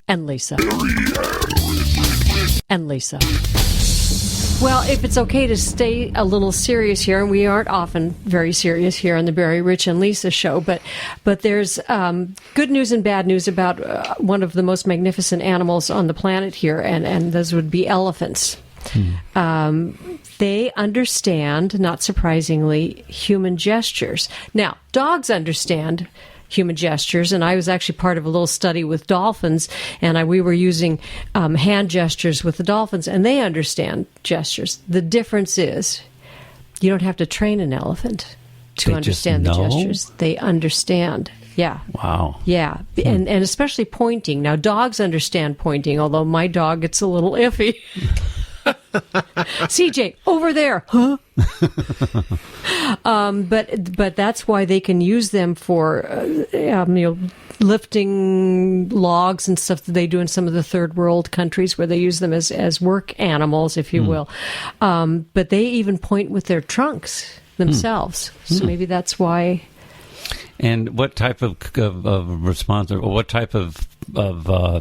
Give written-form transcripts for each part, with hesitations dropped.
And Lisa. And Lisa. Well, if it's okay to stay a little serious here, and we aren't often very serious here on the Barry, Rich, and Lisa show, but there's good news and bad news about one of the most magnificent animals on the planet here, and those would be elephants. They understand, not surprisingly, human gestures. Now, dogs understand human gestures, and I was actually part of a little study with dolphins, and we were using hand gestures with the dolphins, and they understand gestures. The difference is you don't have to train an elephant to understand the gestures. They understand. Yeah. Wow. Yeah, and especially pointing. Now, dogs understand pointing, although my dog gets a little iffy. CJ, over there, huh? But that's why they can use them for lifting logs and stuff that they do in some of the third world countries where they use them as work animals, if you will. But they even point with their trunks themselves. So maybe that's why. And what type of response, or what type of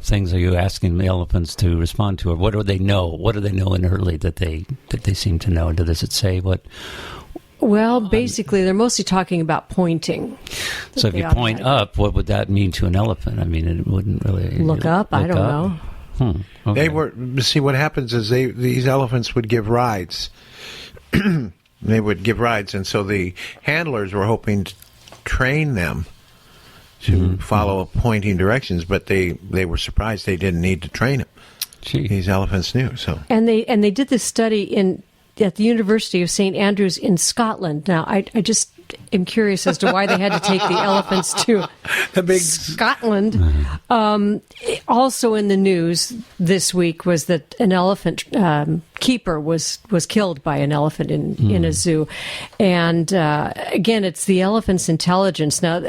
things are you asking the elephants to respond to, or what do they know? What do they know inherently that they seem to know? Does it say what? Well, basically, they're mostly talking about pointing. So if you point up, what would that mean to an elephant? I mean, it wouldn't really look up. I don't know. Okay. See, what happens is these elephants would give rides. They would give rides, and so the handlers were hoping to train them to follow pointing directions, but they were surprised they didn't need to train them. Gee. These elephants knew. So and they did this study at the University of St. Andrews in Scotland. Now, I just am curious as to why they had to take the elephants to Scotland. Also in the news this week was that an elephant keeper was killed by an elephant in a zoo. And again, it's the elephant's intelligence. Now,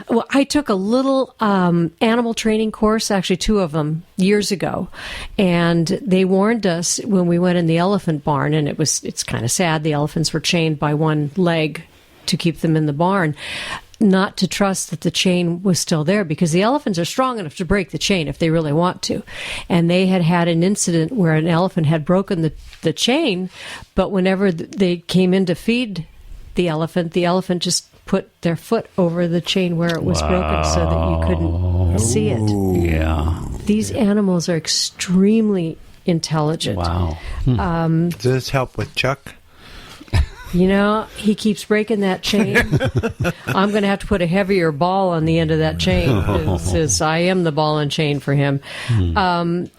well, I took a little animal training course, actually 2 of them, years ago, and they warned us when we went in the elephant barn, and it's kind of sad, the elephants were chained by one leg to keep them in the barn, not to trust that the chain was still there, because the elephants are strong enough to break the chain if they really want to. And they had an incident where an elephant had broken the chain, but whenever they came in to feed the elephant just put their foot over the chain where it was broken so that you couldn't see it. Yeah. These animals are extremely intelligent. Wow. Does this help with Chuck? He keeps breaking that chain. I'm going to have to put a heavier ball on the end of that chain. I am the ball and chain for him. And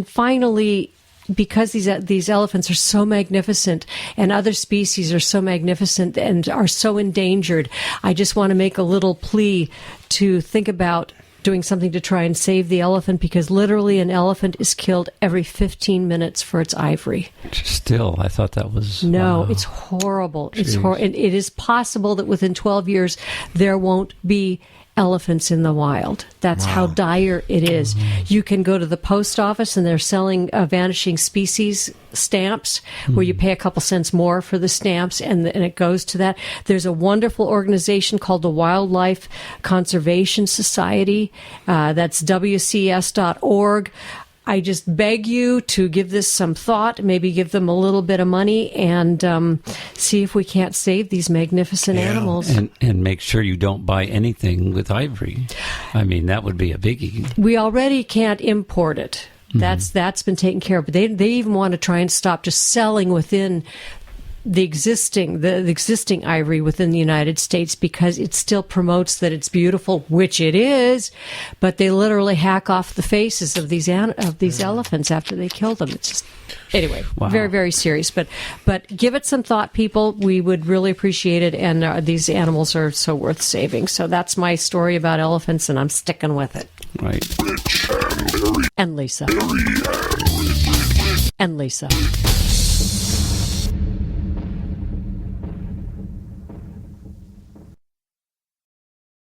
finally, because these elephants are so magnificent and other species are so magnificent and are so endangered, I just want to make a little plea to think about doing something to try and save the elephant, because literally an elephant is killed every 15 minutes for its ivory. Still, I thought that was... No, it's horrible. Jeez. It's horrible. It is possible that within 12 years there won't be elephants in the wild. That's how dire it is. You can go to the post office and they're selling vanishing species stamps where you pay a couple cents more for the stamps, and it goes to that. There's a wonderful organization called the Wildlife Conservation Society. That's WCS.org. I just beg you to give this some thought, maybe give them a little bit of money, and see if we can't save these magnificent animals. And make sure you don't buy anything with ivory. I mean, that would be a biggie. We already can't import it. That's been taken care of. But they even want to try and stop just selling within the existing ivory within the United States, because it still promotes that it's beautiful, which it is, but they literally hack off the faces of these elephants after they kill them. It's just, anyway, very, very serious. But give it some thought, people. We would really appreciate it, and these animals are so worth saving. So that's my story about elephants, and I'm sticking with it. Right. And Lisa. And Lisa.